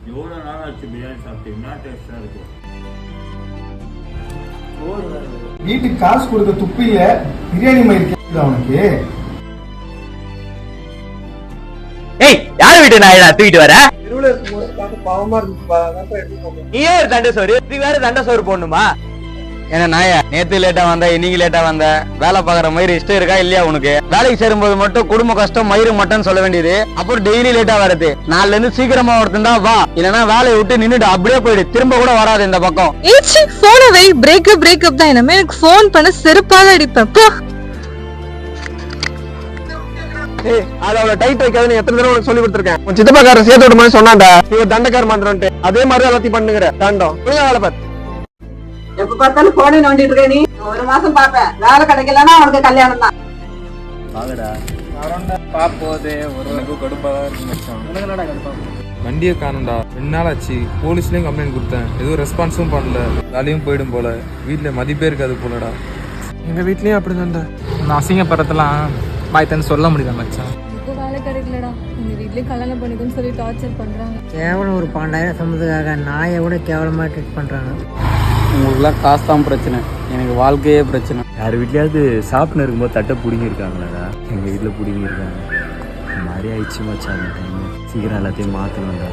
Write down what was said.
எவ்வளோ நாள் ஆச்சு பிரியாணி சாப்பிட்டீங்கன்னா டேஸ்டாக இருக்கும். வீட்டுக்கு காசு கொடுக்க துப்பில்ல, பிரியாணி மாதிரி கேட்குது அவனுக்கு. ஏய், யார் வீட்டு நாயடா தூக்கிட்டு வர? தெருவில் இருக்கும்போது பாவமா இருந்துச்சுப்பா, அதான் எடுத்து. நீ ஏன் தண்டை சோறு இது வேற தண்டை சோறு போடணுமா? ஏன்னா நாயா நேத்து லேட்டா வந்த, இன்னைக்கு லேட்டா வந்த, வேலை பாக்குற மயிறு இஷ்டம் இருக்கா இல்லையா உனக்கு? வேலைக்கு சேரும்போது மட்டும் குடும்ப கஷ்டம் மயிறு மட்டும் சொல்ல வேண்டியது, அப்புறம் டெய்லி லேட்டா வருது. நாலுல இருந்து சீக்கிரமா ஒருத்தன் தான் வா, இல்லன்னா வேலையை விட்டு நின்னுட்டு அப்படியே போயிடு, திரும்ப கூட வராது இந்த பக்கம். ஏச்சி போன வை, பிரேக்கப் தான். என்னமே எனக்கு போன் பண்ண செருப்பால அடிப்பேன் போ. அதோட டைட் வைக்காதுன்னு எத்தனை தடவை உனக்கு சொல்லி கொடுத்துருக்கேன். உன் சித்தப்பாக்கார சேர்த்து விட மாதிரி சொன்னாண்டா, இவ தண்டக்கார மாத்திரன்ட்டு அதே மாதிரி எல்லாத்தையும் பண்ணுங்கிற தண்டம் வேலை பார்த்து. எப்ப பார்த்தாலும் போனே நோண்டிட்டு இருக்க நீ. ஒரு மாசம் பாப்பேன், வேலை கிடைக்கலன்னா அவனுக்கு கல்யாணம் தான். பாப்போதே ஒரு கடுப்பாதான் இருக்கு மச்சான். வண்டியை காணும்டா, 2 நாள் ஆச்சு. போலீஸ்லயும் கம்ப்ளைண்ட் கொடுத்தேன், எதுவும் ரெஸ்பான்ஸும் பண்ணல. வேலையும் போயிடும் போல, வீட்டுல மதிப்பே இருக்காது போலடா. எங்க வீட்லயும் அப்படிதான்டா. நான் அசிங்கப்படுறதெல்லாம் பாய்த்தன்னு சொல்ல முடியல மச்சான். எனக்கு வேலை கிடைக்கலடா. எங்க வீட்லயே கல்யாணம் பண்ணிக்கணும்னு சொல்லி டார்ச்சர் பண்றாங்க. கேவலம் ஒரு 12,000 சம்பளத்துக்காக நாயை விட கேவலமாக ட்ரீட் பண்ணுறாங்க. உங்களுக்குலாம் காசு தான் பிரச்சனை, எனக்கு வாழ்க்கையே பிரச்சனை. யார் வீட்லையாவது சாப்பிட்டு இருக்கும்போது தட்டை பிடிங்கிருக்காங்களாடா? எங்கள் வீட்டில் பிடிங்கிருக்காங்க. மாதிரி ஆயிடுச்சு மச்சான். சீக்கிரம் எல்லாத்தையும் மாற்றணும்டா.